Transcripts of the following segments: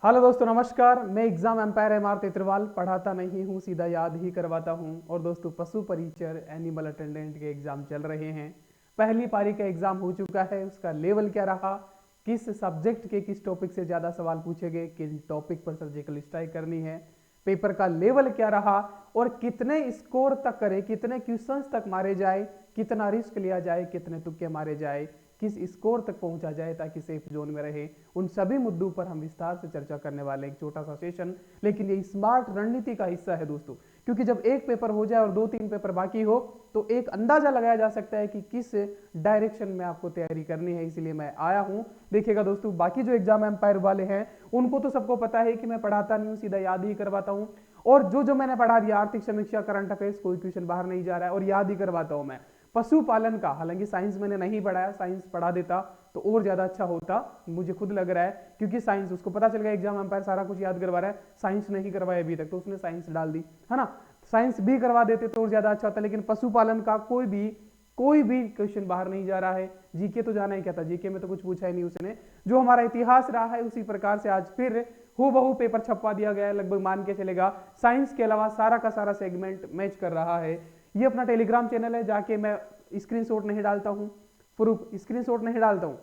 Hello दोस्तों, नमस्कार। मैं एग्जाम एम्पायर एमआर तेतरवाल पढ़ाता नहीं हूँ, सीधा याद ही करवाता हूँ। और दोस्तों, पशु परिचर एनिमल अटेंडेंट के एग्जाम चल रहे हैं। पहली पारी का एग्जाम हो चुका है। उसका लेवल क्या रहा, किस सब्जेक्ट के किस टॉपिक से ज़्यादा सवाल पूछे गए, किन टॉपिक पर सर्जिकल स्ट्राइक करनी है, पेपर का लेवल क्या रहा और कितने स्कोर तक करे, कितने क्वेश्चंस तक मारे जाए, कितना रिस्क लिया जाए, कितने तुक्के मारे जाए, किस स्कोर तक पहुंचा जाए ताकि सेफ जोन में रहे। उन सभी मुद्दों पर हम विस्तार से चर्चा करने वाले। एक छोटा सा सेशन, लेकिन ये स्मार्ट रणनीति का हिस्सा है दोस्तों। क्योंकि जब एक पेपर हो जाए और 2-3 पेपर बाकी हो तो एक अंदाजा लगाया जा सकता है कि किस डायरेक्शन में आपको तैयारी करनी है। इसलिए मैं आया हूं। देखिएगा दोस्तों, बाकी जो एग्जाम एम्पायर वाले हैं उनको तो सबको पता है कि मैं पढ़ाता नहीं हूं, सीधा याद ही करवाता हूं। और जो जो मैंने पढ़ा दिया, आर्थिक समीक्षा, करंट अफेयर्स, कोई क्वेश्चन बाहर नहीं जा रहा है और याद ही करवाता हूं मैं। पशुपालन का, हालांकि साइंस मैंने नहीं पढ़ाया, साइंस पढ़ा देता तो और ज्यादा अच्छा होता, मुझे खुद लग रहा है। क्योंकि साइंस, उसको पता चल गया एग्जाम एम्पायर सारा कुछ याद करवा रहा है, साइंस नहीं करवाया अभी तक, तो उसने साइंस डाल दी, है ना। साइंस भी करवा देते तो और ज्यादा अच्छा होता। लेकिन पशुपालन का कोई भी क्वेश्चन बाहर नहीं जा रहा है। जीके तो जाना ही क्या था, जीके में तो कुछ पूछा ही नहीं उसने। जो हमारा इतिहास रहा है उसी प्रकार से आज फिर हूबहू पेपर छपवा दिया गया है। लगभग मान के चलेगा साइंस के अलावा सारा का सारा सेगमेंट मैच कर रहा है। ये अपना टेलीग्राम चैनल है, जाके मैं स्क्रीनशॉट नहीं डालता हूँ, प्रूफ स्क्रीनशॉट नहीं डालता हूँ,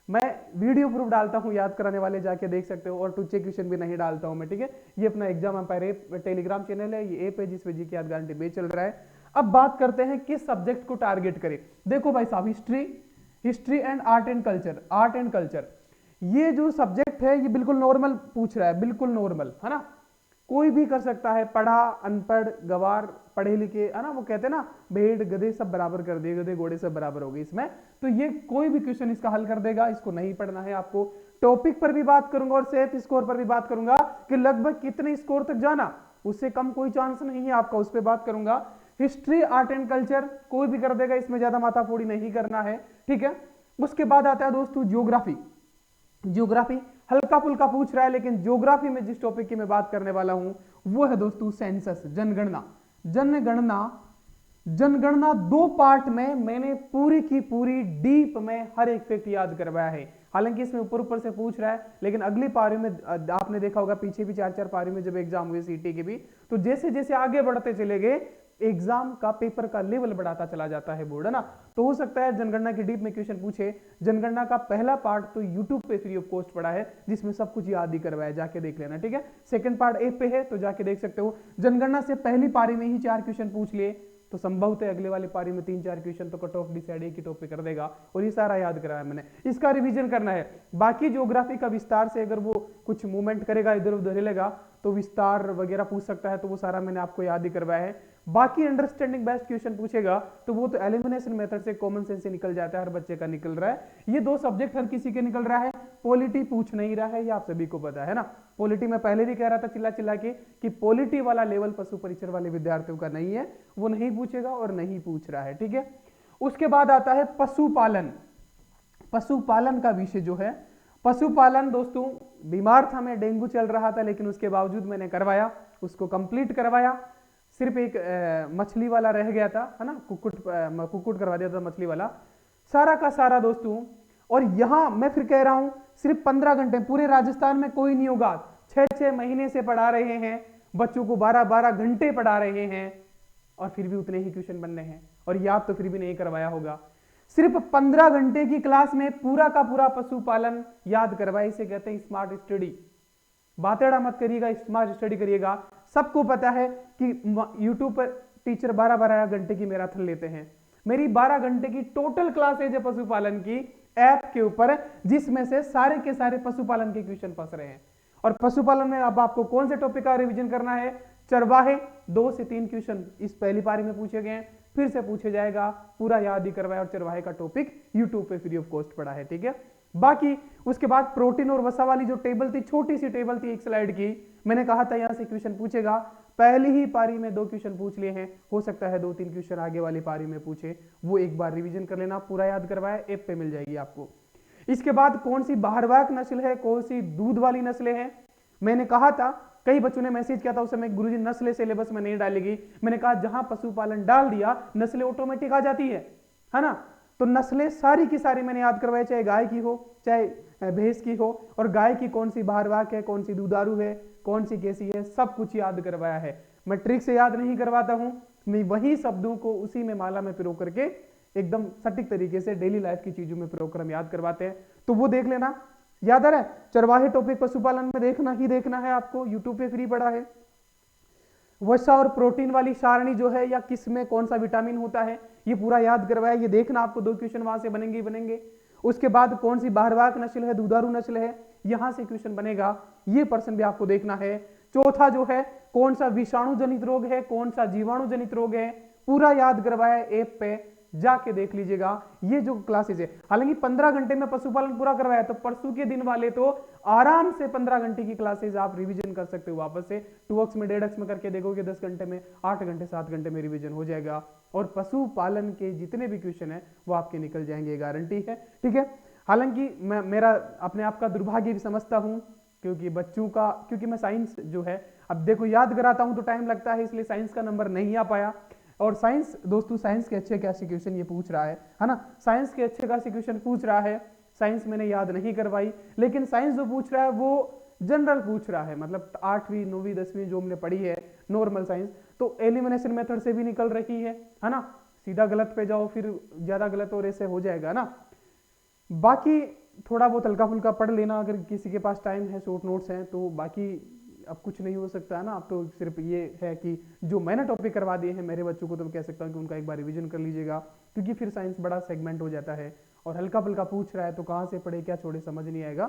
मैं वीडियो प्रूफ डालता हूँ। याद कराने वाले जाके देख सकते हो। और टूचे क्वेश्चन भी नहीं डालता हूँ मैं, ठीक है। ये अपना एग्जाम एम्पायर टेलीग्राम चैनल है, ये ऐप है जिसपे जीके याद गारंटी बेच चल रहा है। अब बात करते हैं किस सब्जेक्ट को टारगेट करें। देखो भाई साहब, history and art and culture, ये जो सब्जेक्ट है ये बिल्कुल नॉर्मल पूछ रहा है, बिल्कुल नॉर्मल, है ना। कोई भी कर सकता है, पढ़ा अनपढ़ गवार पढ़े लिखे, है ना। वो कहते हैं ना, भेड़ गधे सब बराबर कर दिए, गधे घोड़े सब बराबर हो गए इसमें। तो ये कोई भी क्वेश्चन इसका हल कर देगा। इसको नहीं पढ़ना है आपको। टॉपिक पर भी बात करूंगा और सेफ स्कोर पर भी बात करूंगा कि लगभग कितने स्कोर तक जाना, उससे कम कोई चांस नहीं है आपका, उस पर बात करूंगा। हिस्ट्री आर्ट एंड कल्चर कोई भी कर देगा, इसमें ज्यादा माथाफोड़ी नहीं करना है, ठीक है। उसके बाद आता है दोस्तों ज्योग्राफी हल्का फुल्का पूछ रहा है, लेकिन ज्योग्राफी में जिस टॉपिक की मैं बात करने वाला हूं वो है दोस्तों सेंसस, जनगणना 2 पार्ट में मैंने पूरी की पूरी डीप में हर एक फैक्ट याद करवाया है। हालांकि इसमें ऊपर ऊपर से पूछ रहा है, लेकिन अगली पारी में आपने देखा होगा, पीछे भी 4-4 पारी में जब एग्जाम हुए सीटी के भी, तो जैसे जैसे आगे बढ़ते चले गए एग्जाम का पेपर का लेवल बढ़ाता चला जाता है बोर्ड, है ना। तो हो सकता है जनगणना की डीप में क्वेश्चन पूछे। जनगणना का पहला पार्ट तो यूट्यूब पे फ्री ऑफ कॉस्ट पड़ा है, जिसमें सब कुछ याद ही करवाया, जाके देख लेना, ठीक है। सेकंड पार्ट ऐप पे है, तो जाके देख सकते हो। जनगणना से पहली पारी में ही 4 क्वेश्चन पूछ लिए तो संभवतः अगले वाली पारी में 3-4 क्वेश्चन तो कट ऑफ डिसाइड एक ही टॉपिक कर देगा। और ये सारा याद कराया मैंने, इसका रिवीजन करना है। बाकी ज्योग्राफी का विस्तार से अगर वो कुछ मूवमेंट करेगा, इधर उधर हिलेगा, तो विस्तार वगैरह पूछ सकता है, तो वो सारा मैंने आपको याद ही करवाया है। बाकी अंडरस्टैंडिंग बेस्ड क्वेश्चन पूछेगा तो वो तो एलिमिनेशन मेथड से, कॉमन सेंस से निकल जाता है, हर बच्चे का निकल रहा है। ये 2 सब्जेक्ट हर किसी के निकल रहा है। पॉलिटी पूछ नहीं रहा है, ये आप सभी को पता है ना। पॉलिटी में पहले भी कह रहा था चिल्ला चिल्ला के कि पॉलिटी वाला लेवल पशु परिचर वाले विद्यार्थियों का नहीं है, वो नहीं पूछेगा और नहीं पूछ रहा है, ठीक है। उसके बाद आता है पशुपालन का विषय जो है। पशुपालन दोस्तों, बीमार था मैं, डेंगू चल रहा था, लेकिन उसके बावजूद मैंने करवाया, उसको कंप्लीट करवाया। सिर्फ एक मछली वाला रह गया था, है ना, कुक्कुट करवा दिया था मछली वाला, सारा का सारा दोस्तों। और यहां मैं फिर कह रहा हूं, सिर्फ 15 घंटे, पूरे राजस्थान में कोई नहीं होगा, 6-6 महीने से पढ़ा रहे हैं बच्चों को, 12-12 घंटे पढ़ा रहे हैं, और फिर भी उतने ही क्वेश्चन बनने हैं, और याद तो फिर भी नहीं करवाया होगा। सिर्फ 15 घंटे की क्लास में पूरा का पूरा पशुपालन याद करवाए, इसे कहते हैं स्मार्ट स्टडी। बातेड़ा मत करिएगा, स्मार्ट स्टडी करिएगा। सबको पता है कि यूट्यूब पर टीचर 12-12 घंटे की मैराथन लेते हैं। मेरी 12 घंटे की टोटल क्लासेज है पशुपालन की ऐप के ऊपर, जिसमें से सारे के सारे पशुपालन के क्वेश्चन फंस रहे हैं। और पशुपालन में अब आपको कौन से टॉपिक का रिवीजन करना है? चरवाहे, 2 से 3 क्वेश्चन इस पहली पारी में पूछे गए हैं, फिर से पूछे जाएगा, पूरा याद ही करवाया। और चरवाहे का टॉपिक यूट्यूब पे फ्री ऑफ कॉस्ट पड़ा है, ठीक है। बाकी उसके बाद प्रोटीन और वसा वाली जो टेबल थी, छोटी सी टेबल थी एक स्लाइड की, मैंने कहा था यहां से क्वेश्चन पूछेगा। पहली ही पारी में 2 क्वेश्चन पूछ लिए हैं, हो सकता है 2-3 क्वेश्चन आगे वाली पारी में पूछे, वो एक बार रिवीजन कर लेना। पूरा याद करवाया, ऐप पे मिल जाएगी आपको। इसके बाद कौन सी बाहरवाक नस्ल है, कौन सी दूध वाली नस्लें हैं, मैंने कहा था, कई बच्चों ने मैसेज किया था उस समय, गुरुजी नस्लें सिलेबस में नहीं डालेगी। मैंने कहा जहां पशुपालन डाल दिया, नस्लें ऑटोमेटिक आ जाती है ना। तो नस्लें सारी की सारी मैंने याद करवाई, चाहे गाय की हो चाहे भैंस की हो, और गाय की कौन सी बाहरवाक है, कौन सी दुधारू है, कौन सी कैसी है, सब कुछ याद करवाया है। मैं ट्रिक से याद नहीं करवाता हूं, मैं वही शब्दों को उसी में माला में पिरो करके एकदम सटीक तरीके से डेली लाइफ की चीजों में प्रयोग कर हम याद करवाते हैं। तो वो देख लेना। याद आ रहा है? चरवाहे टॉपिक पशुपालन में देखना ही देखना है आपको, यूट्यूब पे फ्री पड़ा है। वसा और प्रोटीन वाली सारणी जो है, या किस में कौन सा विटामिन होता है, ये पूरा याद करवाया, ये देखना आपको। 2 क्वेश्चन वहां से बनेंगे ही बनेंगे। उसके बाद कौन सी बाहरवाक नस्ल है, दुधारू नस्ल है, यहां से क्वेश्चन बनेगा, ये पर्सन भी आपको देखना है। चौथा जो है, कौन सा विषाणु जनित रोग है, कौन सा जीवाणु जनित रोग है, पूरा याद करवाया है। ऐप पे जाके देख लीजिएगा ये जो क्लासेस है। हालांकि 15 घंटे में पशुपालन पूरा करवाया, तो परसों के दिन वाले तो आराम से 15 घंटे की क्लासेस आप रिवीजन कर सकते हो वापस से। 2x में 1.5x में करके देखोगे 10 घंटे में, 8 घंटे 7 घंटे में रिवीजन हो जाएगा, और पशुपालन के जितने भी क्वेश्चन है वो आपके निकल जाएंगे, गारंटी है। ठीक है। हालांकि मैं मेरा अपने आप का दुर्भाग्य भी समझता हूं, क्योंकि बच्चों का, क्योंकि मैं साइंस जो है, अब देखो याद कराता हूं तो टाइम लगता है, इसलिए साइंस का नंबर नहीं आ पाया। और साइंस दोस्तों, साइंस के अच्छे खासे क्वेश्चन ये पूछ रहा है ना, साइंस के अच्छे खासे क्वेश्चन पूछ रहा है। साइंस मैंने याद नहीं करवाई, लेकिन साइंस जो पूछ रहा है वो जनरल पूछ रहा है, मतलब 8वीं 9वीं 10वीं जो हमने पढ़ी है नॉर्मल साइंस, तो एलिमिनेशन मेथड से भी निकल रही है ना। सीधा गलत पे जाओ फिर ज्यादा गलत और ऐसे हो जाएगा ना। बाकी थोड़ा बहुत हल्का फुल्का पढ़ लेना अगर किसी के पास टाइम है, शॉर्ट नोट्स हैं तो। बाकी अब कुछ नहीं हो सकता है ना। अब तो सिर्फ ये है कि जो मैंने टॉपिक करवा दिए हैं मेरे बच्चों को, तो मैं कह सकता हूँ कि उनका एक बार रिवीजन कर लीजिएगा, क्योंकि फिर साइंस बड़ा सेगमेंट हो जाता है, और हल्का फुल्का पूछ रहा है तो कहाँ से पढ़े क्या छोड़े समझ नहीं आएगा।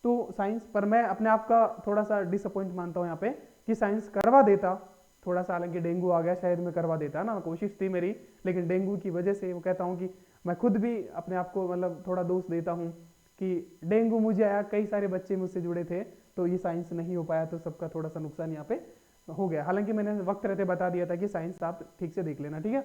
तो साइंस पर मैं अपने आप का थोड़ा सा डिसअपॉइंट मानता हूँ यहाँ पे, कि साइंस करवा देता थोड़ा सा। हालांकि डेंगू आ गया, शायद मैं करवा देता ना, कोशिश थी मेरी, लेकिन डेंगू की वजह से वो कहता हूँ कि मैं खुद भी अपने आप को मतलब थोड़ा दोष देता हूँ कि डेंगू मुझे आया, कई सारे बच्चे मुझसे जुड़े थे, तो ये साइंस नहीं हो पाया, तो सबका थोड़ा सा नुकसान यहाँ पे हो गया। हालांकि मैंने वक्त रहते बता दिया था कि साइंस आप ठीक से देख लेना। ठीक है।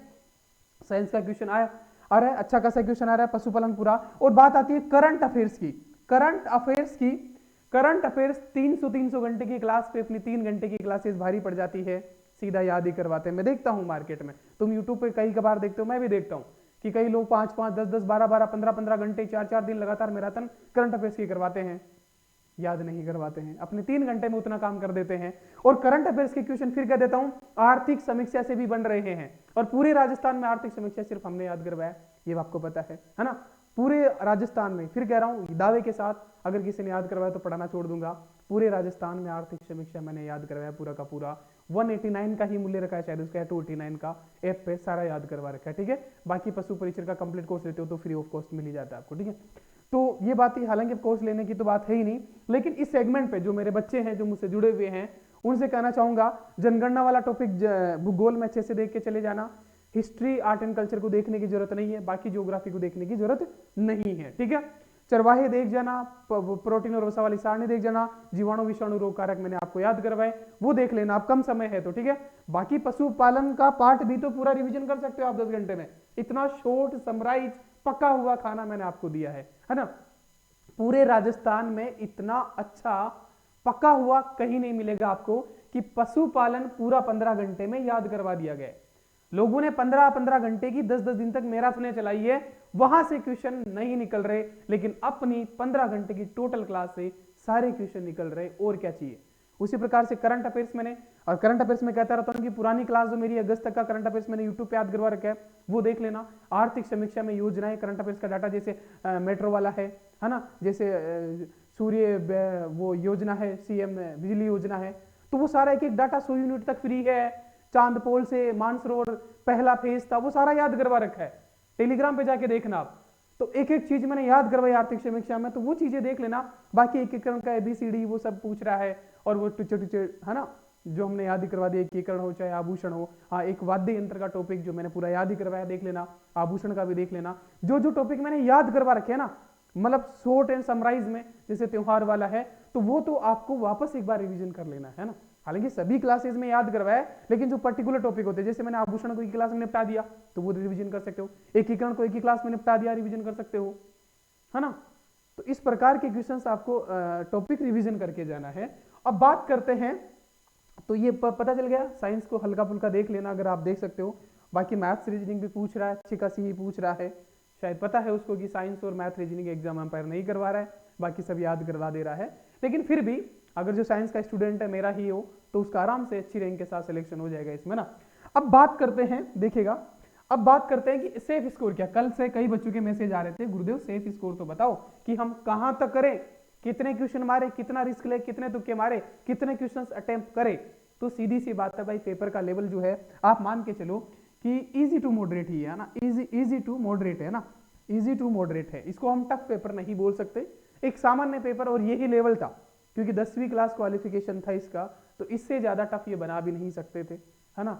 साइंस का क्वेश्चन आया आ रहा है, अच्छा खासा क्वेश्चन आ रहा है पशुपालन पूरा। और बात आती है करंट अफेयर्स की। करंट अफेयर्स 300 घंटे की क्लास पे अपनी 3 घंटे की क्लासेस भारी पड़ जाती है, सीधा याद ही करवाते हैं। मैं देखता हूं मार्केट में, तुम यूट्यूब पे कई बार देखते हो, मैं भी देखता हूं कि कई लोग 5-5, 10-10, 12-12, 15-15 घंटे, 4-4 दिन लगातार मैराथन करंट अफेयर्स की करवाते हैं, याद नहीं करवाते हैं, अपने 3 घंटे में उतना काम कर देते हैं। और करंट अफेयर्स के क्वेश्चन फिर कह देता हूं, आर्थिक समीक्षा से भी बन रहे हैं, और पूरे राजस्थान में आर्थिक समीक्षा सिर्फ हमने याद करवाया, ये आपको पता है ना। पूरे राजस्थान में, फिर कह रहा हूं दावे के साथ, अगर किसी ने याद करवाया तो पढ़ाना छोड़ दूंगा, पूरे राजस्थान में आर्थिक समीक्षा मैंने याद करवाया पूरा का पूरा। 189 का ही मूल्य रखा है शायद उसका, 289 का, ऐप पे सारा याद करवा रखा है। ठीक है। बाकी पशु परिचर का कंप्लीट कोर्स लेते हो तो फ्री ऑफ कॉस्ट मिल ही जाता है आपको। ठीक है। तो ये बात ही, हालांकि कोर्स लेने की तो बात है ही नहीं, लेकिन इस सेगमेंट पे जो मेरे बच्चे हैं जो मुझसे जुड़े हुए हैं उनसे कहना चाहूंगा, जनगणना वाला टॉपिक भूगोल में अच्छे से देख के चले जाना। हिस्ट्री आर्ट एंड कल्चर को देखने की जरूरत नहीं है, बाकी ज्योग्राफी को देखने की जरूरत नहीं है। ठीक है। चरवाहे देख जाना, प्रोटीन और वसा वाली सारणी देख जाना, जीवाणु विषाणु रोग कारक मैंने आपको याद करवाए, वो देख लेना, अब कम समय है तो। ठीक है। बाकी पशुपालन का पार्ट भी तो पूरा रिवीजन कर सकते हो आप 10 घंटे में, इतना शॉर्ट समराइज पका हुआ खाना मैंने आपको दिया है ना। पूरे राजस्थान में इतना अच्छा पका हुआ कहीं नहीं मिलेगा आपको कि पशुपालन पूरा 15 घंटे में याद करवा दिया गया। लोगों ने 15-15 घंटे की 10-10 दिन तक मैराथन चलाई है, वहां से क्वेश्चन नहीं निकल रहे, लेकिन अपनी 15 घंटे की टोटल क्लास से सारे क्वेश्चन निकल रहे, और क्या चाहिए। उसी प्रकार से करंट अफेयर्स मैंने, और करंट अफेयर्स में कहता रहता हूं कि पुरानी क्लास जो मेरी अगस्त तक का करंट अफेयर्स मैंने यूट्यूब पे याद करवा रखा है, वो देख लेना। आर्थिक समीक्षा में योजनाएं, करंट अफेयर्स का डाटा, जैसे मेट्रो वाला है ना, जैसे सूर्य वो योजना है, सीएम बिजली योजना है, तो वो सारा एक एक डाटा 100 यूनिट तक फ्री है। चांद पोल से मानसरोवर पहला फेज था, वो सारा याद करवा रखा है, टेलीग्राम पे जाके देखना आप। तो एक एक चीज मैंने याद करवाई आर्थिक समीक्षा में, तो वो चीजें देख लेना। बाकी एकीकरण का ABCD वो सब पूछ रहा है, और वो टीचर है ना, जो हमने याद ही करवा दिया, एकीकरण हो चाहे आभूषण हो। हाँ, एक वाद्य यंत्र का टॉपिक जो मैंने पूरा याद ही करवाया, देख लेना। आभूषण का भी देख लेना। जो जो टॉपिक मैंने याद करवा रखे है ना, मतलब शॉर्ट एंड समराइज में, जैसे त्योहार वाला है, तो वो तो आपको वापस एक बार रिवीजन कर लेना है ना। हालांकि सभी क्लासेस में याद करवाया, लेकिन जो पर्टिकुलर टॉपिक होते हैं, जैसे मैंने आभूषण को एक क्लास में निपटा दिया तो वो रिवीजन कर सकते हो, एकीकरण को एक ही क्लास में निपटा दिया, रिवीजन कर सकते हो, है ना। तो इस प्रकार के क्वेश्चंस आपको टॉपिक रिवीजन करके जाना है। अब बात करते हैं, तो ये पता चल गया, साइंस को हल्का फुल्का देख लेना अगर आप देख सकते हो। बाकी मैथ्स रीजनिंग भी पूछ रहा है, अच्छी खासी ही पूछ रहा है, शायद पता है उसको कि साइंस और मैथ रीजनिंग एग्जाम एम्पायर नहीं करवा रहा है, बाकी सब याद करवा दे रहा है। लेकिन फिर भी अगर जो साइंस का स्टूडेंट है, मेरा ही हो, तो उसका आराम से अच्छी रैंक के साथ सिलेक्शन हो जाएगा इसमें ना। अब बात करते हैं, देखिएगा, अब बात करते हैं कि सेफ स्कोर क्या। कल से कई बच्चों के मैसेज आ रहे थे, गुरुदेव सेफ स्कोर तो बताओ कि हम कहां तक करें, कितने क्वेश्चन मारे, कितना रिस्क ले, कितने तुक्के मारे, कितने क्वेश्चन अटेम्प्ट करें। तो सीधी सी बात है भाई, पेपर का लेवल जो है आप मान के चलो कि इजी टू मॉडरेट ही है ना, इजी टू मॉडरेट है ना, इजी टू मॉडरेट है। इसको हम टफ पेपर नहीं बोल सकते, एक सामान्य पेपर, और यही लेवल था क्योंकि 10वीं क्लास क्वालिफिकेशन था इसका, तो इससे ज्यादा टफ ये बना भी नहीं सकते थे, है ना।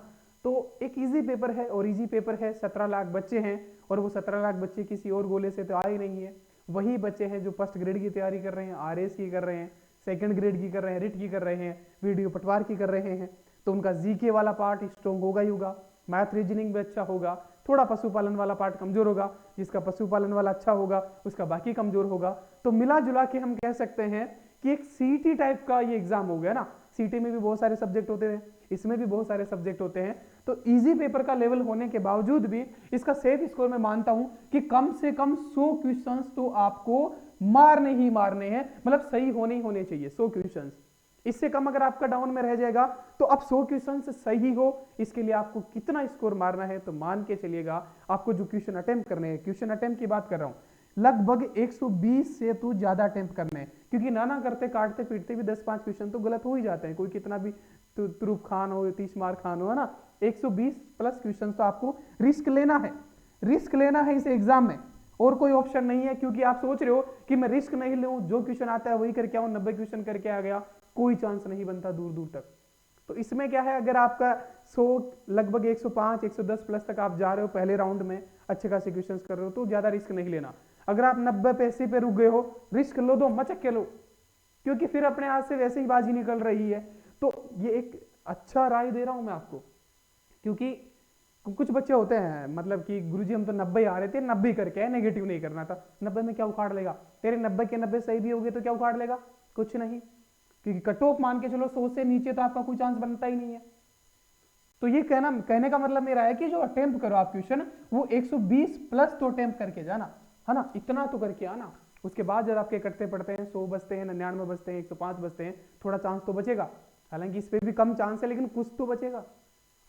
तो एक इजी पेपर है, और इजी पेपर है, 17 लाख बच्चे हैं, और वो 17 लाख बच्चे किसी और गोले से तो आए नहीं है। वही बच्चे हैं जो फर्स्ट ग्रेड की तैयारी कर रहे हैं, आरएस की कर रहे हैं, सेकंड ग्रेड की कर रहे हैं, रिट की कर रहे हैं, वीडियो पटवार की कर रहे हैं। तो उनका जीके वाला पार्ट स्ट्रॉन्ग होगा ही होगा, मैथ रीजनिंग भी अच्छा होगा, थोड़ा पशुपालन वाला पार्ट कमजोर होगा, जिसका पशुपालन वाला अच्छा होगा उसका बाकी कमजोर होगा। तो मिला जुला के हम कह सकते हैं कि एक सीटी टाइप का ये एग्जाम हो गया ना। सीटी में भी बहुत सारे सब्जेक्ट होते हैं, इसमें भी बहुत सारे सब्जेक्ट होते हैं। तो इजी पेपर का लेवल होने के बावजूद भी इसका सेफ स्कोर मैं मानता हूं कि कम से कम 100 क्वेश्चंस तो आपको मारने ही मारने हैं, मतलब सही होने ही होने चाहिए 100 क्वेश्चंस। इससे कम अगर आपका डाउन में रह जाएगा तो अब 100 क्वेश्चन से सही हो, इसके लिए आपको कितना स्कोर मारना है, तो मान के चलिएगा आपको जो क्वेश्चन अटेम्प्ट करने हैं, क्वेश्चन अटेम्प्ट की बात कर रहा हूं, लगभग 120 से तो ज्यादा अटेम्प्ट करने हैं। क्योंकि नाना करते काटते पीटते भी 10-5 क्वेश्चन तो गलत हो ही जाते हैं, कोई कितना भी तुरूफ खान हो, 30 मार खान हो, है ना। 120 प्लस क्वेश्चन तो आपको रिस्क लेना है, रिस्क लेना है इस एग्जाम में, और कोई ऑप्शन नहीं है। क्योंकि आप सोच रहे हो कि मैं रिस्क नहीं लूं, जो क्वेश्चन आता है वही करके आऊं, 90 क्वेश्चन करके आ गया, कोई चांस नहीं बनता दूर दूर तक। तो इसमें क्या है, अगर आपका 100 लगभग 105 110 प्लस तक आप जा रहे हो पहले राउंड में, अच्छे खासे क्वेश्चंस कर रहे हो, तो ज्यादा रिस्क नहीं लेना। अगर आप 90 पे 80 पे रुक गए हो, रिस्क लो, दो मचक के लो, क्योंकि फिर अपने हाथ से वैसे ही बाजी निकल रही है। तो ये एक अच्छा राय दे रहा हूं मैं आपको, क्योंकि कुछ बच्चे होते हैं मतलब कि गुरुजी हम तो 90 आ रहे थे, 90 करके है, नेगेटिव नहीं करना था, 90 में क्या उखाड़ लेगा, तेरे 90 के 90 सही भी हो गए तो क्या उखाड़ लेगा, कुछ नहीं। क्योंकि कट ऑफ मान के चलो 100 से नीचे तो आपका कोई चांस बनता ही नहीं है। तो ये कहने का मतलब मेरा है कि जो अटेम्प्ट करो आप क्वेश्चन, वो 120 प्लस तो अटेम्प्ट करके जाना, है ना, इतना तो करके आना। उसके बाद जब आपके कटते पड़ते हैं, 100 बचते हैं, 99 बचते हैं, 105 बचते हैं, थोड़ा चांस तो बचेगा। हालांकि इस पे भी कम चांस है, लेकिन कुछ तो बचेगा।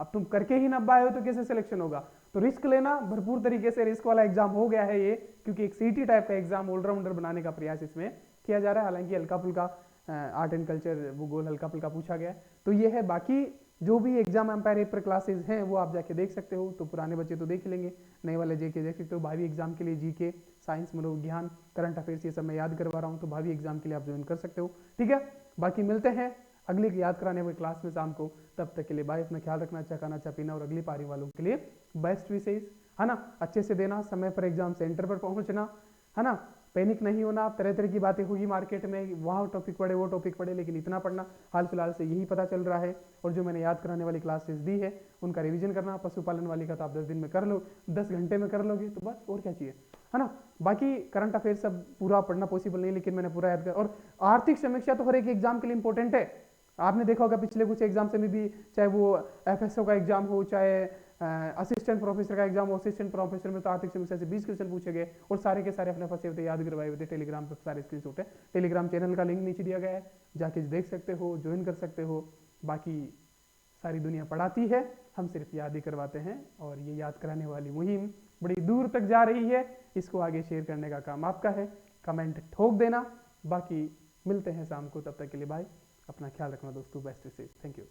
अब तुम करके ही 90 आए हो तो कैसे सिलेक्शन होगा। तो रिस्क लेना भरपूर तरीके से, रिस्क वाला एग्जाम हो गया है ये, क्योंकि एक सीटी टाइप का एग्जाम ऑलराउंडर बनाने का प्रयास इसमें किया जा रहा है। हालांकि हल्का फुल्का आर्ट एंड कल्चर भूगोल हल्का फुल्का पूछा गया है, तो ये है। बाकी जो भी एग्जाम एम्पायर पर क्लासेज हैं वो आप जाके देख सकते हो। तो पुराने बच्चे तो देख लेंगे, नए वाले जेके देख सकते हो। भावी एग्जाम के लिए जीके, साइंस, मनोविज्ञान, करंट अफेयर्स ये सब मैं याद करवा रहा हूँ, तो भावी एग्जाम के लिए आप ज्वाइन कर सकते हो, ठीक है। बाकी मिलते हैं अगली याद कराने वाली क्लास में शाम को, तब तक के लिए बाय। अपना ख्याल रखना, अच्छा खाना अच्छा पीना, और अगली पारी वालों के लिए बेस्ट विशेष, है ना। अच्छे से देना, समय पर एग्जाम सेंटर पर पहुंचना, है ना, पैनिक नहीं होना। तरह तरह की बातें होगी मार्केट में, वहाँ टॉपिक पढ़े वो टॉपिक पढ़े, लेकिन इतना पढ़ना, हाल फिलहाल से यही पता चल रहा है। और जो मैंने याद कराने वाली क्लासेस दी है उनका रिवीजन करना। पशुपालन वाली का तो आप 10 दिन में कर लो, 10 घंटे में कर लोगे तो बस, और क्या चाहिए, है ना। बाकी करंट अफेयर सब पूरा पढ़ना पॉसिबल नहीं, लेकिन मैंने पूरा याद कर। और आर्थिक समीक्षा तो हर एक एग्जाम के लिए इंपॉर्टेंट है। आपने देखा होगा पिछले कुछ एग्जाम से में भी, चाहे वो एफएसओ का एग्जाम हो, चाहे असिस्टेंट प्रोफेसर का एग्जाम हो, असिस्टेंट प्रोफेसर में तो आर्थिक समीक्षा से 20 क्वेश्चन पूछे गए, और सारे के सारे अपने फंसे होते याद करवाए हुए थे। टेलीग्राम पर सारे स्क्रीनशॉट है, टेलीग्राम चैनल का लिंक नीचे दिया गया है, जाके देख सकते हो, ज्वाइन कर सकते हो। बाकी सारी दुनिया पढ़ाती है, हम सिर्फ याद ही करवाते हैं। और ये याद कराने वाली मुहिम बड़ी दूर तक जा रही है, इसको आगे शेयर करने का काम आपका है। कमेंट ठोक देना। बाकी मिलते हैं शाम को, तब तक के लिए बाय। अपना ख्याल रखना दोस्तों, बेस्ट विशेष, थैंक यू।